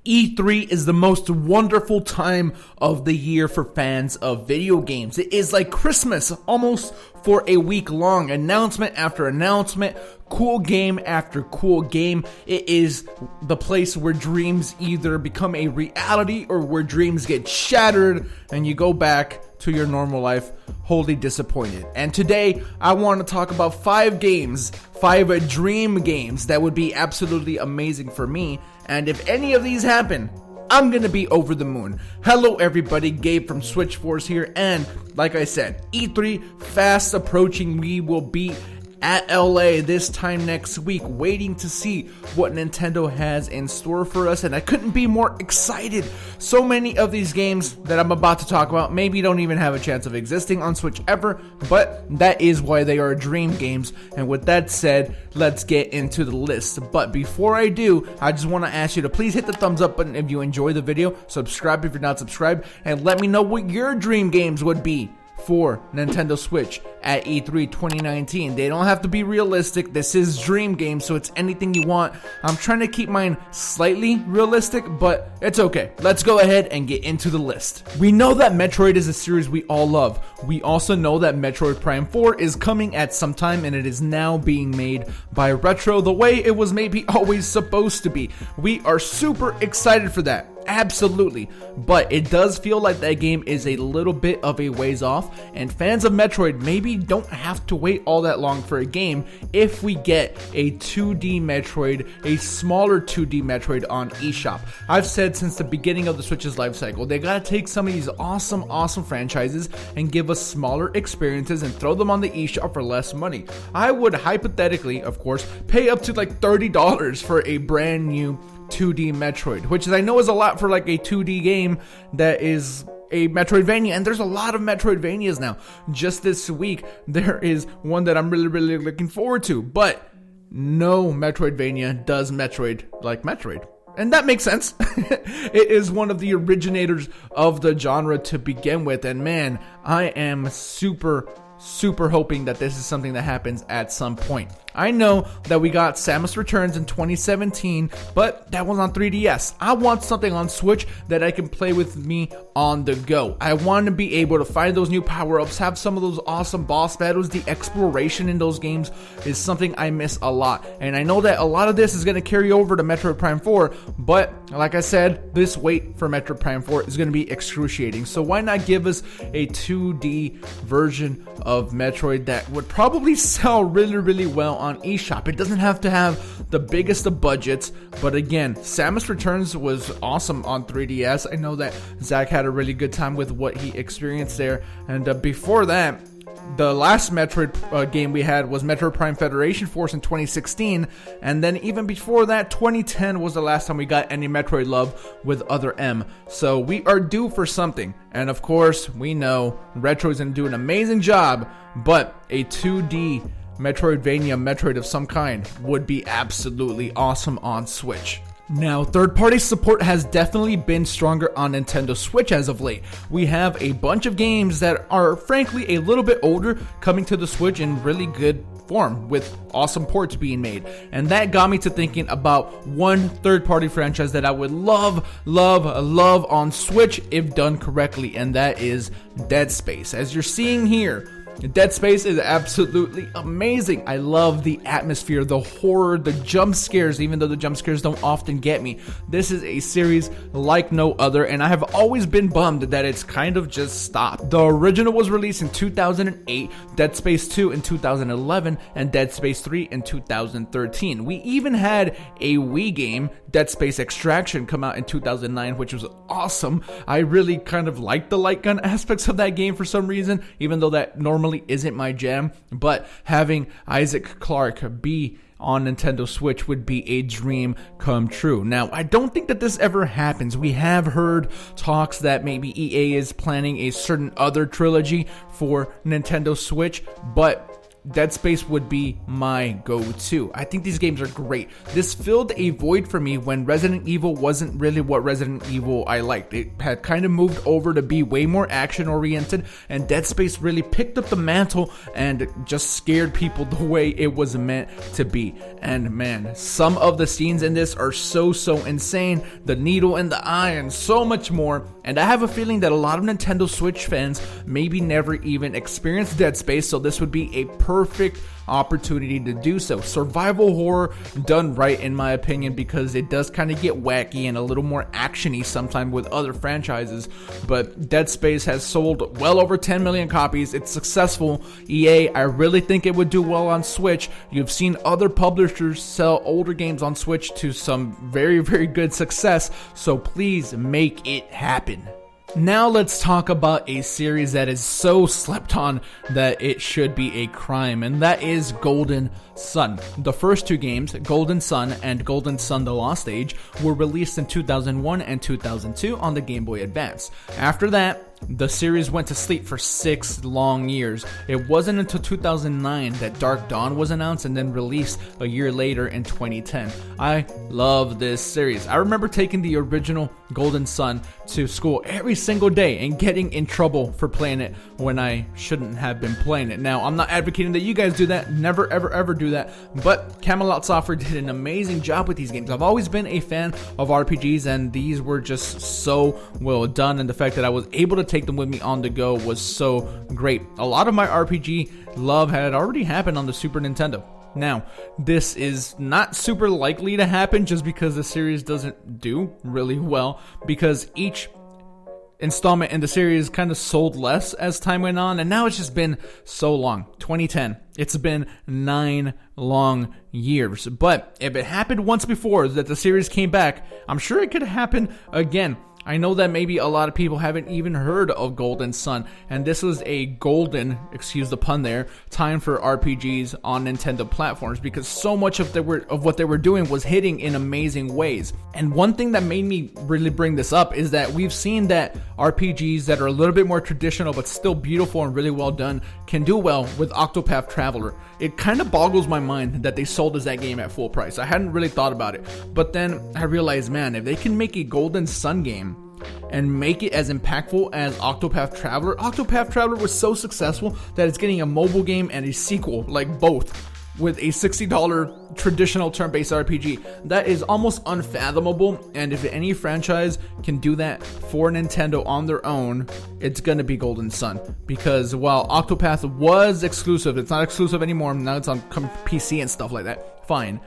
E3 is the most wonderful time of the year for fans of video games. It is like Christmas, almost for a week long. Announcement after announcement, cool game after cool game. It is the place where dreams either become a reality or where dreams get shattered and you go back to your normal life wholly disappointed. And today I want to talk about 5 games, 5 dream games that would be absolutely amazing for me. And if any of these happen, I'm gonna be over the moon. Hello everybody, Gabe from Switch Force here, and like I said, E3 fast approaching. We will be at LA this time next week, waiting to see what Nintendo has in store for us, and I couldn't be more excited. So many of these games that I'm about to talk about maybe don't even have a chance of existing on Switch ever, but that is why they are dream games. And with that said, let's get into the list. But before I do, I just want to ask you to please hit the thumbs up button if you enjoy the video, subscribe if you're not subscribed, and let me know what your dream games would be for Nintendo Switch at E3 2019. They don't have to be realistic. This is dream game, so it's anything you want. I'm trying to keep mine slightly realistic, but it's okay. Let's go ahead and get into the list. We know that Metroid is a series we all love. We also know that Metroid Prime 4 is coming at some time, and it is now being made by Retro the way it was maybe always supposed to be. We are super excited for that. Absolutely, but it does feel like that game is a little bit of a ways off, and fans of Metroid maybe don't have to wait all that long for a game if we get a 2D Metroid, a smaller 2D Metroid on eShop. I've said since the beginning of the Switch's life cycle, they gotta take some of these awesome franchises and give us smaller experiences and throw them on the eShop for less money. I would hypothetically, of course, pay up to like $30 for a brand new 2D Metroid, which I know is a lot for like a 2D game that is a Metroidvania, and there's a lot of Metroidvanias now. Just this week, there is one that I'm really looking forward to, but no Metroidvania does Metroid like Metroid. And that makes sense. It is one of the originators of the genre to begin with, and man, I am super hoping that this is something that happens at some point. I know that we got Samus Returns in 2017, but that was on 3DS. I want something on Switch that I can play with me on the go. I want to be able to find those new power-ups, have some of those awesome boss battles. The exploration in those games is something I miss a lot. And I know that a lot of this is going to carry over to Metroid Prime 4, but like I said, this wait for Metroid Prime 4 is going to be excruciating. So why not give us a 2D version of Metroid that would probably sell really well on eShop. It doesn't have to have the biggest of budgets, but again, Samus Returns was awesome on 3DS. I know that Zach had a really good time with what he experienced there, and before that, the last Metroid game we had was Metroid Prime Federation Force in 2016, and then even before that, 2010 was the last time we got any Metroid love with Other M. So we are due for something, and of course, we know Retro's gonna do an amazing job, but a 2D Metroidvania Metroid of some kind would be absolutely awesome on Switch. Now, third-party support has definitely been stronger on Nintendo Switch as of late. We have a bunch of games that are frankly a little bit older coming to the Switch in really good form with awesome ports being made, and that got me to thinking about one third-party franchise that I would love on Switch if done correctly, and that is Dead Space. As you're seeing here, Dead Space is absolutely amazing. I love the atmosphere, the horror, the jump scares, even though the jump scares don't often get me. This is a series like no other, and I have always been bummed that it's kind of just stopped. The original was released in 2008, Dead Space 2 in 2011, and Dead Space 3 in 2013. We even had a Wii game, Dead Space Extraction, come out in 2009, which was awesome. I really kind of liked the light gun aspects of that game for some reason, even though that normally isn't my jam, but having Isaac Clarke be on Nintendo Switch would be a dream come true. Now, I don't think that this ever happens. We have heard talks that maybe EA is planning a certain other trilogy for Nintendo Switch, but Dead Space would be my go-to. I think these games are great. This filled a void for me when Resident Evil wasn't really what Resident Evil I liked. It had kind of moved over to be way more action-oriented, and Dead Space really picked up the mantle and just scared people the way it was meant to be. And man, some of the scenes in this are so insane. The needle in the eye and so much more. And I have a feeling that a lot of Nintendo Switch fans maybe never even experienced Dead Space, so this would be a perfect opportunity to do so. Survival horror done right, in my opinion, because it does kind of get wacky and a little more actiony sometimes with other franchises. But Dead Space has sold well over 10 million copies. It's successful. EA, I really think it would do well on Switch. You've seen other publishers sell older games on Switch to some very good success, so please make it happen. Now let's talk about a series that is so slept on that it should be a crime, and that is Golden Sun. The first two games, Golden Sun and Golden Sun The Lost Age, were released in 2001 and 2002 on the Game Boy Advance. After that, the series went to sleep for 6 long years. It wasn't until 2009 that Dark Dawn was announced and then released a year later in 2010. I love this series. I remember taking the original Golden Sun to school every single day and getting in trouble for playing it when I shouldn't have been playing it. Now, I'm not advocating that you guys do that. Never, ever do that. But Camelot Software did an amazing job with these games. I've always been a fan of RPGs, and these were just so well done, and the fact that I was able to take them with me on the go was so great. A lot of my RPG love had already happened on the Super Nintendo. Now, this is not super likely to happen just because the series doesn't do really well, because each installment in the series kind of sold less as time went on, and now it's just been so long. 2010. It's been 9 long years. But if it happened once before that the series came back, I'm sure it could happen again. I know that maybe a lot of people haven't even heard of Golden Sun, and this was a golden, excuse the pun there, time for RPGs on Nintendo platforms, because so much of what they were doing was hitting in amazing ways. And one thing that made me really bring this up is that we've seen that RPGs that are a little bit more traditional but still beautiful and really well done can do well with Octopath Traveler. It kind of boggles my mind that they sold us that game at full price. I hadn't really thought about it, but then I realized, man, if they can make a Golden Sun game and make it as impactful as Octopath Traveler. Octopath Traveler was so successful that it's getting a mobile game and a sequel, like both, with a $60 traditional turn-based RPG. That is almost unfathomable, and if any franchise can do that for Nintendo on their own, it's gonna be Golden Sun. Because while Octopath was exclusive, it's not exclusive anymore, now it's on PC and stuff like that, fine.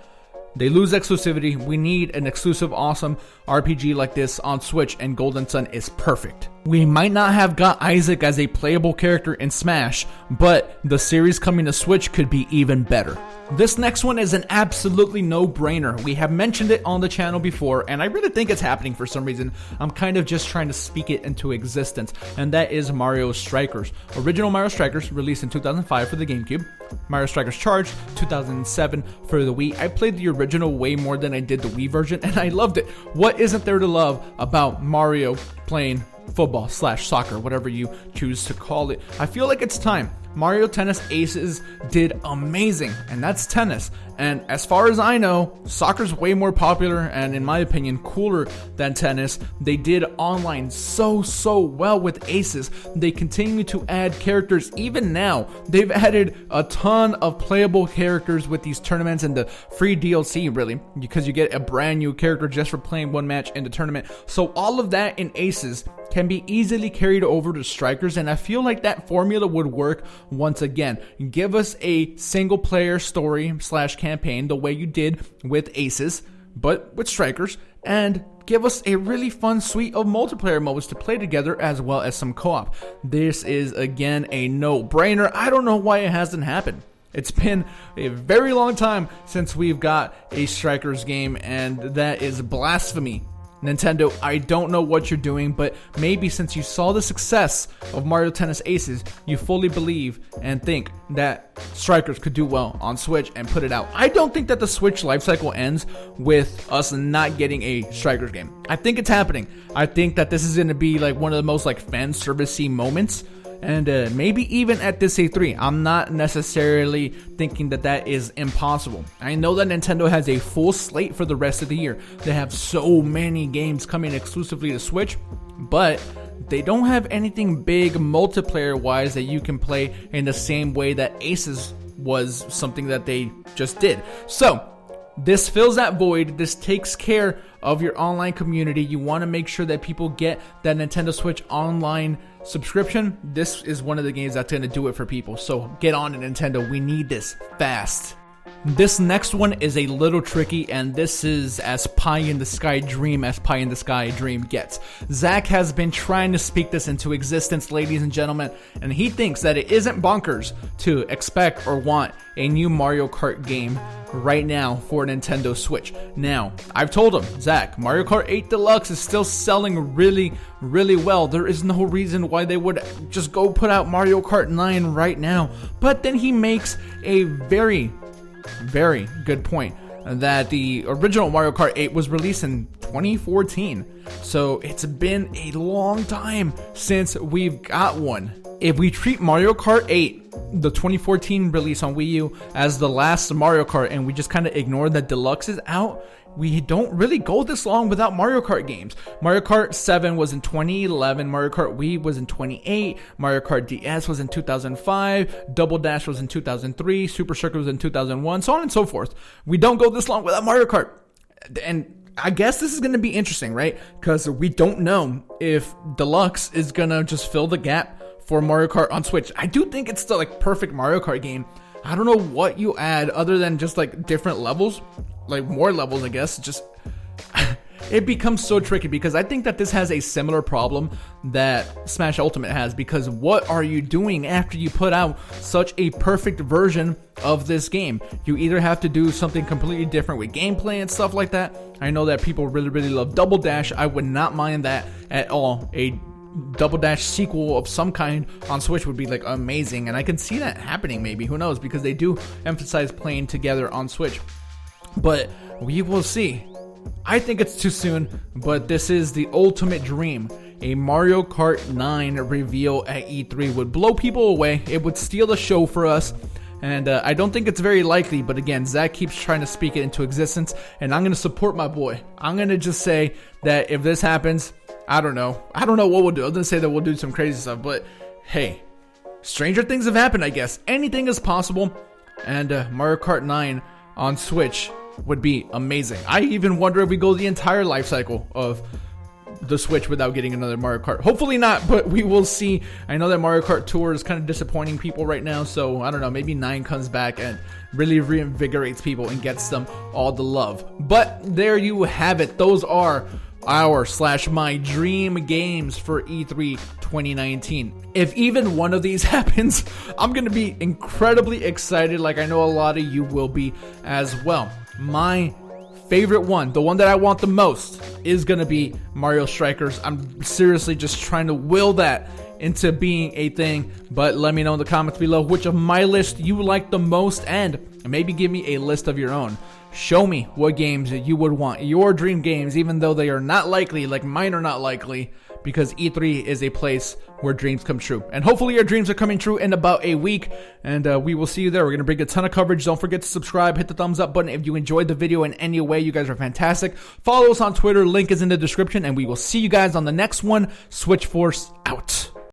They lose exclusivity. We need an exclusive, awesome RPG like this on Switch, and Golden Sun is perfect. We might not have got Isaac as a playable character in Smash, but the series coming to Switch could be even better. This next one is an absolutely no-brainer. We have mentioned it on the channel before, and I really think it's happening for some reason. I'm kind of just trying to speak it into existence, and that is Mario Strikers. Original Mario Strikers released in 2005 for the GameCube. Mario Strikers Charged, 2007 for the Wii. I played the original way more than I did the Wii version, and I loved it. What isn't there to love about Mario playing football/soccer, whatever you choose to call it? I feel like it's time. Mario Tennis Aces did amazing, and that's tennis. And as far as I know, soccer's way more popular and, in my opinion, cooler than tennis. They did online so well with Aces. They continue to add characters even now. They've added a ton of playable characters with these tournaments and the free DLC, really, because you get a brand new character just for playing one match in the tournament. So all of that in Aces can be easily carried over to Strikers, and I feel like that formula would work once again. Give us a single player story / campaign the way you did with Aces, but with Strikers, and give us a really fun suite of multiplayer modes to play together as well as some co-op. This is again a no-brainer. I don't know why it hasn't happened. It's been a very long time since we've got a Strikers game, and that is blasphemy. Nintendo, I don't know what you're doing, but maybe since you saw the success of Mario Tennis Aces, you fully believe and think that Strikers could do well on Switch and put it out. I don't think that the Switch lifecycle ends with us not getting a Strikers game. I think it's happening. I think that this is going to be like one of the most like fan servicey moments and maybe even at this E3. I'm not necessarily thinking that that is impossible. I know that Nintendo has a full slate for the rest of the year. They have so many games coming exclusively to Switch, but they don't have anything big multiplayer-wise that you can play in the same way that Aces was something that they just did. So this fills that void. This takes care of your online community. You want to make sure that people get that Nintendo Switch online subscription. This is one of the games that's going to do it for people. So get on it, Nintendo. We need this fast. This next one is a little tricky, and this is as pie in the sky dream as pie in the sky dream gets. Zach has been trying to speak this into existence, ladies and gentlemen, and he thinks that it isn't bonkers to expect or want a new Mario Kart game right now for Nintendo Switch. Now, I've told him, Zach, Mario Kart 8 Deluxe is still selling really, really well. There is no reason why they would just go put out Mario Kart 9 right now. But then he makes a very good point that the original Mario Kart 8 was released in 2014. So it's been a long time since we've got one. If we treat Mario Kart 8, the 2014 release on Wii U, as the last Mario Kart, and we just kind of ignore that Deluxe is out, we don't really go this long without Mario Kart games. Mario Kart 7 was in 2011, Mario Kart Wii was in 2008, Mario Kart DS was in 2005, Double Dash was in 2003, Super Circuit was in 2001, so on and so forth. We don't go this long without Mario Kart. And I guess this is going to be interesting, right? Because we don't know if Deluxe is going to just fill the gap for Mario Kart on Switch. I do think it's the perfect Mario Kart game. I don't know what you add other than just different levels, more levels, I guess. Just it becomes so tricky because I think that this has a similar problem that Smash Ultimate has, because what are you doing after you put out such a perfect version of this game? You either have to do something completely different with gameplay and stuff like that. I know that people really love Double Dash. I would not mind that at all. A Double Dash sequel of some kind on Switch would be amazing, and I can see that happening, maybe, who knows, because they do emphasize playing together on Switch. But we will see. I think it's too soon, but this is the ultimate dream. A Mario Kart 9 reveal at E3 would blow people away. It would steal the show for us. And I don't think it's very likely, but again, Zach keeps trying to speak it into existence, and I'm going to support my boy. I'm going to just say that if this happens, I don't know what we'll do. I was going to say that we'll do some crazy stuff, but hey, stranger things have happened, I guess. Anything is possible, and Mario Kart 9 on Switch would be amazing. I even wonder if we go the entire life cycle of the Switch without getting another Mario Kart. Hopefully not, but we will see. I know that Mario Kart Tour is kind of disappointing people right now, so I don't know, maybe 9 comes back and really reinvigorates people and gets them all the love. But there you have it. Those are my dream games for E3 2019. If even one of these happens, I'm going to be incredibly excited, like I know a lot of you will be as well. My favorite one, the one that I want the most, is going to be Mario Strikers. I'm seriously just trying to will that into being a thing, but let me know in the comments below which of my list you like the most, and maybe give me a list of your own. Show me what games you would want, your dream games, even though they are not likely, like mine are not likely, because E3 is a place where dreams come true. And hopefully your dreams are coming true in about a week, and we will see you there. We're going to bring a ton of coverage. Don't forget to subscribe, hit the thumbs up button if you enjoyed the video in any way. You guys are fantastic. Follow us on Twitter, link is in the description, and we will see you guys on the next one. Switch Force out.